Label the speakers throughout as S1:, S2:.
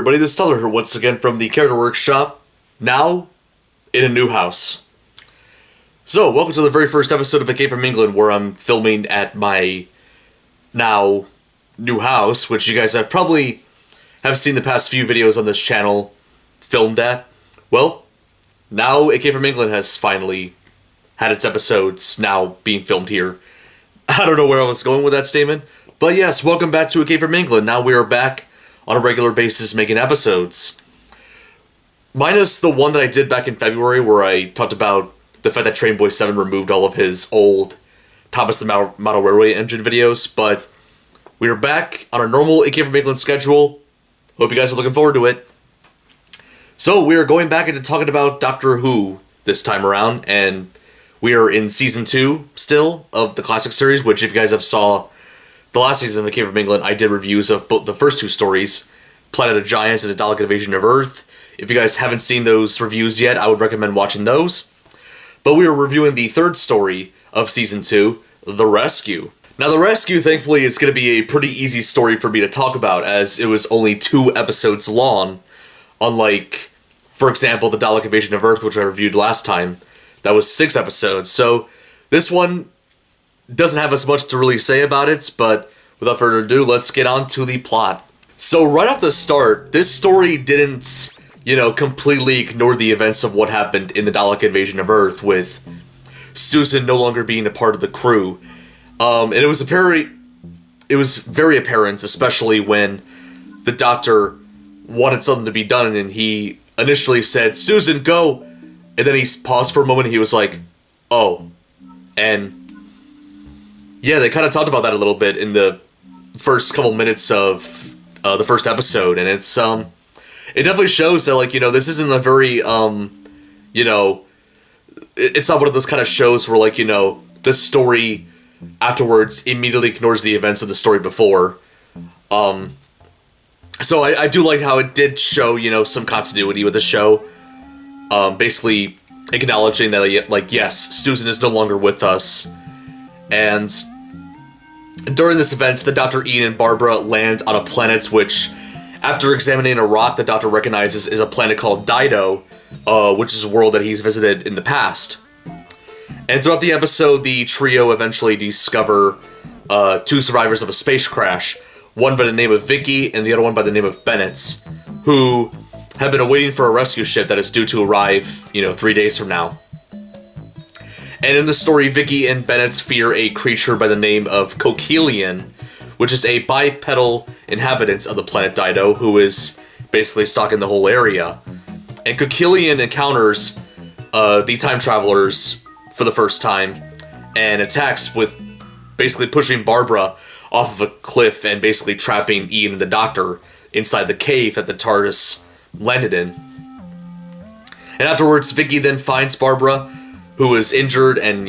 S1: everybody, this is Tyler here once again from the Character Workshop, now in a new house. So, welcome to the very first episode of It Came From England, where I'm filming at my now new house, which you guys have probably seen the past few videos on this channel filmed at. Well, now It Came From England has finally had its episodes now being filmed here. I don't know where I was going with that statement, but yes, welcome back to It Came From England. Now we are back on a regular basis making episodes. Minus the one that I did back in February where I talked about the fact that Train Boy 7 removed all of his old Thomas the Model Railway Engine videos, but we are back on our normal It Came From England schedule. Hope you guys are looking forward to it. So we are going back into talking about Doctor Who this time around, and we are in Season 2 still of the classic series, which if you guys have saw the last season of It Came From England, I did reviews of both the first two stories, Planet of Giants and The Dalek Invasion of Earth. If you guys haven't seen those reviews yet, I would recommend watching those. But we are reviewing the third story of Season 2, The Rescue. Now, The Rescue, thankfully, is going to be a pretty easy story for me to talk about, as it was only 2 episodes long, unlike, for example, The Dalek Invasion of Earth, which I reviewed last time. That was 6 episodes, so this one doesn't have as much to really say about it, but without further ado, let's get on to the plot. So right off the start, this story didn't, completely ignore the events of what happened in the Dalek Invasion of Earth, with Susan no longer being a part of the crew. And it was very apparent, especially when the Doctor wanted something to be done, and he initially said, "Susan, go!" And then he paused for a moment, and he was like, "Oh." And yeah, they kind of talked about that a little bit in the first couple minutes of the first episode, and it's it definitely shows that, this isn't a very it's not one of those kind of shows where the story afterwards immediately ignores the events of the story before. So I do like how it did show some continuity with the show, basically acknowledging that yes, Susan is no longer with us. And during this event, the Dr. Ian and Barbara land on a planet which, after examining a rock, the Doctor recognizes is a planet called Dido, which is a world that he's visited in the past. And throughout the episode, the trio eventually discover 2 survivors of a space crash, one by the name of Vicky and the other one by the name of Bennett, who have been awaiting for a rescue ship that is due to arrive, 3 days from now. And in the story, Vicky and Bennett fear a creature by the name of Coquelian, which is a bipedal inhabitant of the planet Dido, who is basically stalking the whole area. And Coquelian encounters the time travelers for the first time, and attacks with basically pushing Barbara off of a cliff and basically trapping Ian and the Doctor inside the cave that the TARDIS landed in. And afterwards, Vicky then finds Barbara, who is injured, and,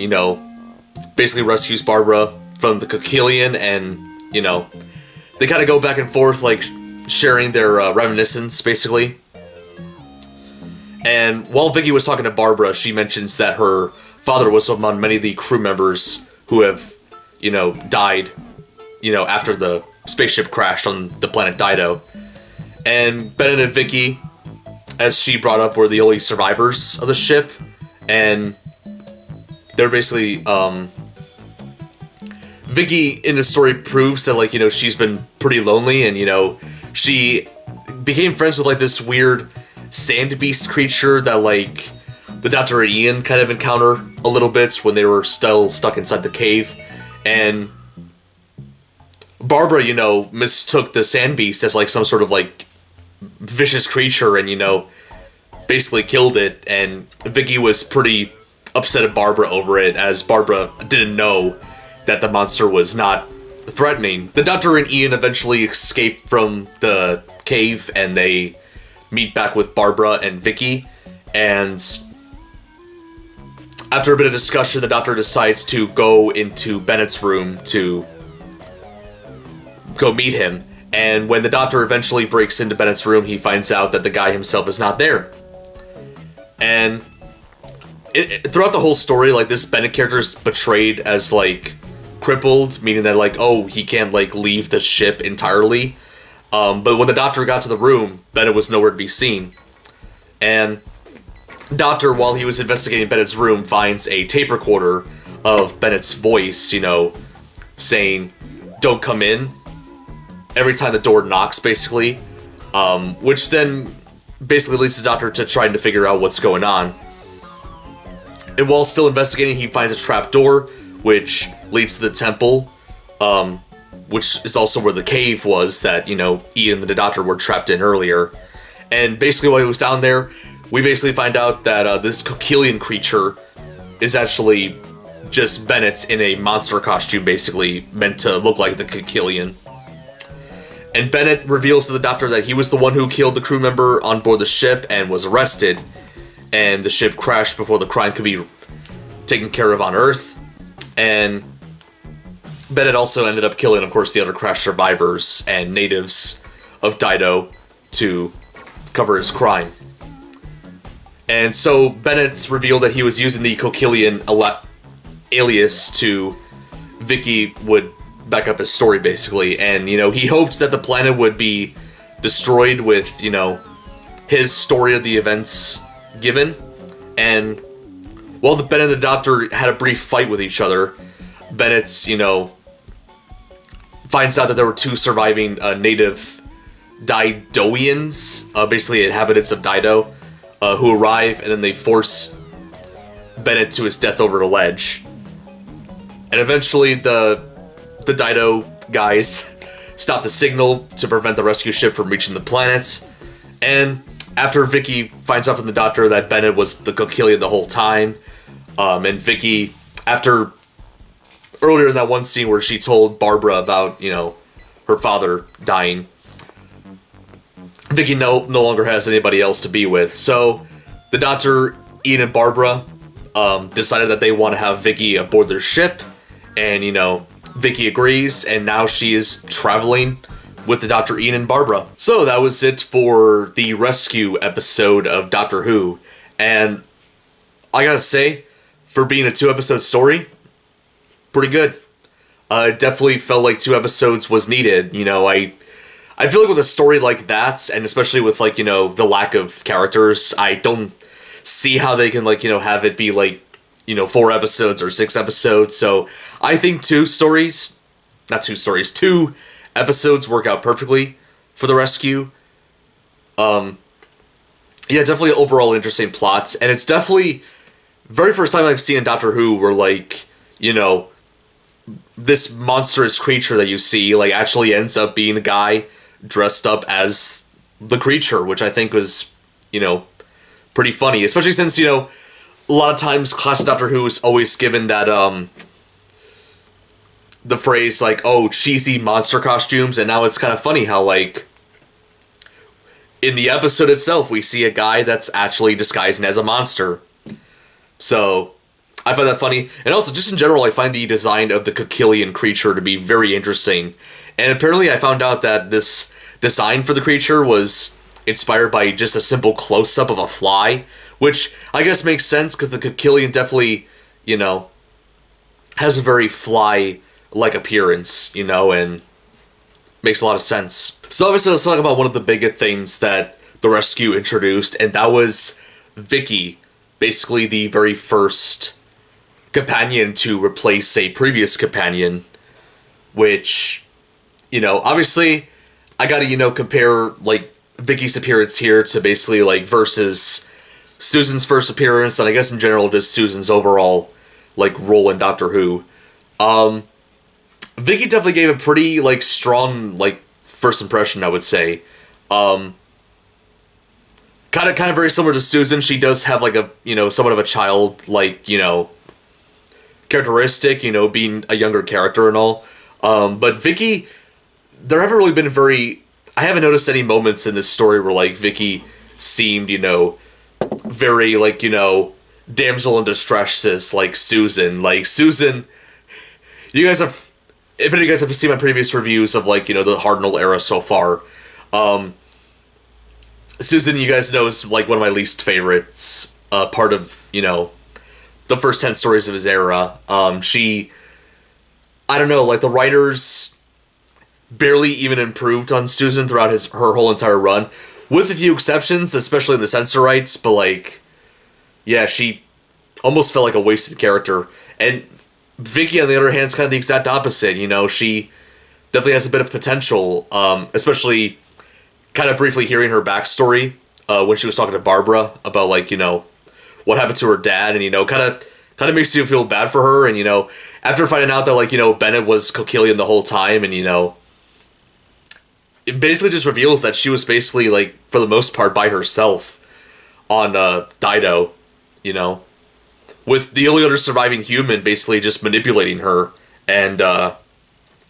S1: basically rescues Barbara from the Coquelian, and, they kind of go back and forth, sharing their reminiscence, basically. And while Vicky was talking to Barbara, she mentions that her father was among many of the crew members who have, died, after the spaceship crashed on the planet Dido. And Bennett and Vicky, as she brought up, were the only survivors of the ship, and they're basically, Vicky in the story proves that, she's been pretty lonely, and, she became friends with, this weird sand beast creature that, the Doctor and Ian kind of encounter a little bit when they were still stuck inside the cave. And Barbara, mistook the sand beast as, some sort of, vicious creature and, basically killed it. And Vicky was pretty upset at Barbara over it, as Barbara didn't know that the monster was not threatening. The Doctor and Ian eventually escape from the cave, and they meet back with Barbara and Vicky, and after a bit of discussion, the Doctor decides to go into Bennett's room to go meet him. And when the Doctor eventually breaks into Bennett's room, he finds out that the guy himself is not there. And throughout the whole story, this Bennett character is portrayed as, crippled, meaning that, he can't, leave the ship entirely. But when the doctor got to the room, Bennett was nowhere to be seen. And Doctor, while he was investigating Bennett's room, finds a tape recorder of Bennett's voice, saying, "Don't come in," every time the door knocks, basically. Which then basically leads the Doctor to trying to figure out what's going on. And while still investigating, he finds a trap door, which leads to the temple, which is also where the cave was that, Ian and the Doctor were trapped in earlier. And basically while he was down there, we basically find out that this Kokilian creature is actually just Bennett in a monster costume, basically meant to look like the Kokilian. And Bennett reveals to the Doctor that he was the one who killed the crew member on board the ship and was arrested. And the ship crashed before the crime could be taken care of on Earth. And Bennett also ended up killing, of course, the other crash survivors and natives of Dido to cover his crime. And so Bennett's revealed that he was using the Kokilian alias to Vicky would back up his story, basically. And, he hoped that the planet would be destroyed with, his story of the events given. And while the Bennett and the Doctor had a brief fight with each other, Bennett's, finds out that there were two surviving native Didoians, basically inhabitants of Dido, who arrive, and then they force Bennett to his death over the ledge. And eventually the Dido guys stop the signal to prevent the rescue ship from reaching the planet. And after Vicky finds out from the Doctor that Bennett was the Kokilian the whole time, and Vicky, after earlier in that one scene where she told Barbara about, her father dying, Vicky no longer has anybody else to be with. So the Doctor, Ian, and Barbara decided that they want to have Vicky aboard their ship, and, Vicky agrees, and now she is traveling with the Dr. Ian and Barbara. So that was it for the rescue episode of Doctor Who. And I gotta say, for being a 2-episode story, pretty good. It definitely felt like 2 episodes was needed. I feel like with a story like that, and especially with, the lack of characters, I don't see how they can, have it be, 4 episodes or 6 episodes. So I think 2 episodes work out perfectly for the rescue. Yeah, definitely overall interesting plots, and it's definitely very first time I've seen in Doctor Who where, this monstrous creature that you see, actually ends up being a guy dressed up as the creature, which I think was, pretty funny, especially since, a lot of times classic Doctor Who is always given that, the phrase, oh, cheesy monster costumes, and now it's kind of funny how, in the episode itself, we see a guy that's actually disguising as a monster. So, I find that funny. And also, just in general, I find the design of the Kokilian creature to be very interesting. And apparently I found out that this design for the creature was inspired by just a simple close-up of a fly, which I guess makes sense, because the Kokilian definitely, has a very fly-like appearance, and makes a lot of sense. So obviously, let's talk about one of the biggest things that the rescue introduced, and that was Vicky, basically the very first companion to replace a previous companion, which, obviously, I gotta, compare, Vicky's appearance here to basically, versus Susan's first appearance, and I guess in general, just Susan's overall, role in Doctor Who. Vicky definitely gave a pretty, strong, first impression, I would say. Kind of very similar to Susan. She does have, somewhat of a child, characteristic, being a younger character and all. But Vicky, there haven't really been I haven't noticed any moments in this story where, Vicky seemed, very, damsel in distress, like Susan. Susan, you guys have, if any of you guys have seen my previous reviews of, the Hartnell era so far, Susan, you guys know, is, one of my least favorites, part of, the first 10 stories of his era. I don't know, the writers barely even improved on Susan throughout her whole entire run, with a few exceptions, especially in the Sensorites. But like, yeah, she almost felt like a wasted character. And Vicky, on the other hand, is kind of the exact opposite. You know, she definitely has a bit of potential, especially kind of briefly hearing her backstory when she was talking to Barbara about, like, you know, what happened to her dad, and, you know, kind of makes you feel bad for her. And, you know, after finding out that, like, you know, Bennett was Coquillion the whole time, and, you know, it basically just reveals that she was basically, like, for the most part, by herself on Dido, you know, with the only other surviving human basically just manipulating her. And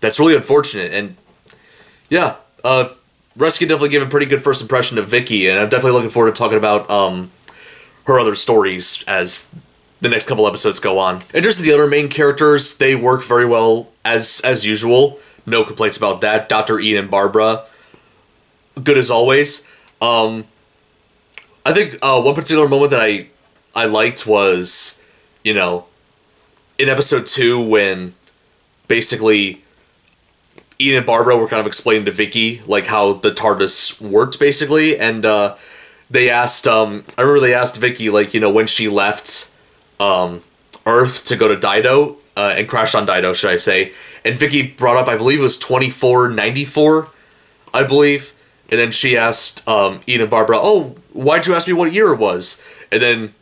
S1: that's really unfortunate. And yeah, Rescue definitely gave a pretty good first impression of Vicky, and I'm definitely looking forward to talking about her other stories as the next couple episodes go on. And just the other main characters, they work very well as usual. No complaints about that. Dr. Ian and Barbara, good as always. I think one particular moment that I liked was, you know, in episode 2 when basically Ian and Barbara were kind of explaining to Vicky like how the TARDIS worked basically, and they asked I remember they asked Vicky, like, you know, when she left Earth to go to Dido and crashed on Dido, should I say, and Vicky brought up, I believe it was 2494, I believe, and then she asked Ian and Barbara, oh, why'd you ask me what year it was? And then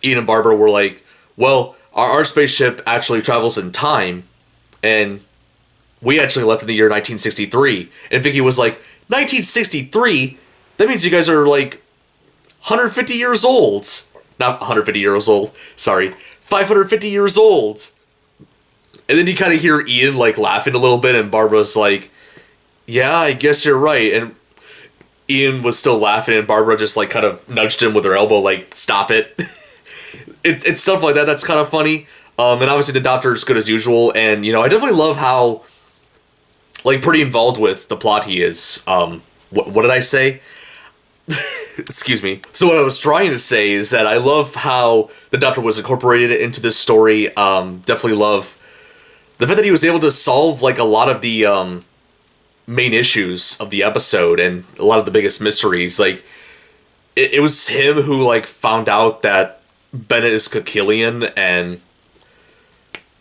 S1: Ian and Barbara were like, well, our spaceship actually travels in time, and we actually left in the year 1963. And Vicky was like, 1963? That means you guys are like 150 years old. Not 150 years old, sorry. 550 years old. And then you kind of hear Ian like laughing a little bit, and Barbara's like, yeah, I guess you're right. And Ian was still laughing, and Barbara just like kind of nudged him with her elbow, like, stop it. It's stuff like that that's kind of funny. And obviously the Doctor's good as usual, and, you know, I definitely love how, like, pretty involved with the plot he is. What did I say? Excuse me. So what I was trying to say is that I love how the Doctor was incorporated into this story. Definitely love the fact that he was able to solve, like, a lot of the main issues of the episode and a lot of the biggest mysteries. Like, it was him who, like, found out that Bennett is Coquillion and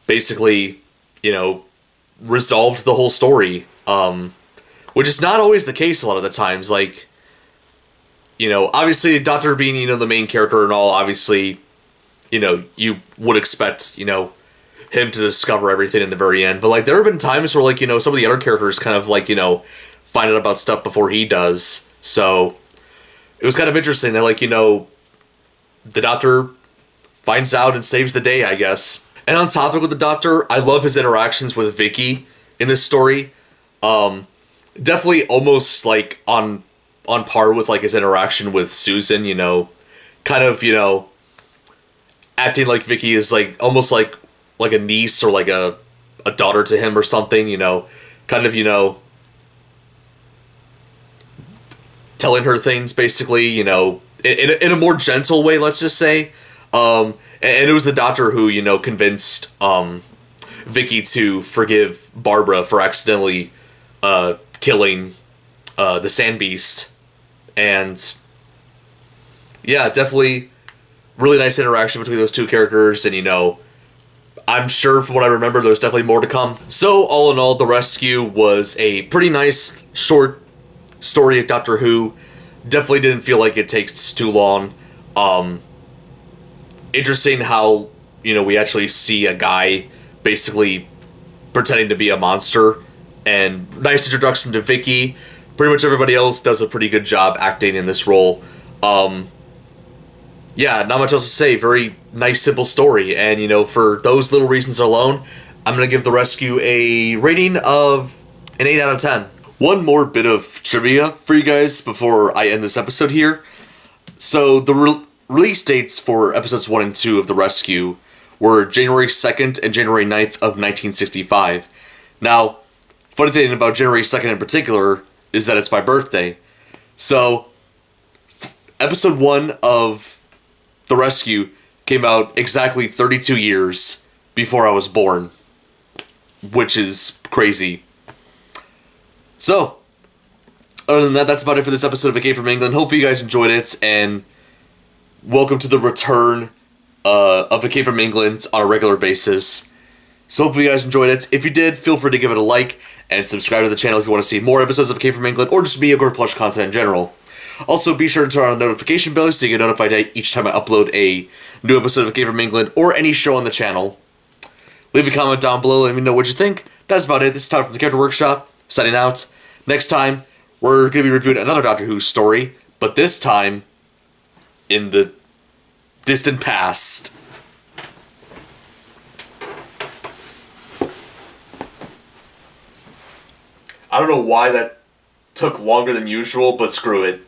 S1: basically, you know, resolved the whole story, which is not always the case a lot of the times. Like, you know, obviously Doctor being, you know, the main character and all, obviously, you know, you would expect, you know, him to discover everything in the very end. But, like, there have been times where, like, you know, some of the other characters kind of, like, you know, find out about stuff before he does. So it was kind of interesting that, like, you know, the Doctor finds out and saves the day, I guess. And on topic with the Doctor, I love his interactions with Vicky in this story. Definitely almost, like, on par with, like, his interaction with Susan, you know, kind of, you know, acting like Vicky is, like, almost like a niece or like a daughter to him or something, you know, kind of, you know, telling her things basically, you know, in a more gentle way, let's just say. And it was the Doctor who, you know, convinced Vicky to forgive Barbara for accidentally killing the Sand Beast. And yeah, definitely really nice interaction between those two characters. And, you know, I'm sure from what I remember, there's definitely more to come. So all in all, The Rescue was a pretty nice short story of Doctor Who. Definitely didn't feel like it takes too long. Interesting how, you know, we actually see a guy basically pretending to be a monster, and nice introduction to Vicky. Pretty much everybody else does a pretty good job acting in this role. Yeah, not much else to say. Very nice, simple story, and, you know, for those little reasons alone, I'm gonna give The Rescue a rating of an 8 out of 10. One more bit of trivia for you guys before I end this episode here. So the release dates for episodes 1 and 2 of The Rescue were January 2nd and January 9th of 1965. Now, funny thing about January 2nd in particular is that it's my birthday. So, episode 1 of The Rescue came out exactly 32 years before I was born, which is crazy. So, other than that, that's about it for this episode of A Came from England. Hopefully you guys enjoyed it, and welcome to the return of A Came from England on a regular basis. So hopefully you guys enjoyed it. If you did, feel free to give it a like and subscribe to the channel if you want to see more episodes of A Came from England or just me or Plush content in general. Also, be sure to turn on the notification bell so you get notified each time I upload a new episode of A Came from England or any show on the channel. Leave a comment down below, let me know what you think. That's about it. This is Todd from the Character Workshop, signing out. Next time, we're going to be reviewing another Doctor Who story, but this time in the distant past. I don't know why that took longer than usual, but screw it.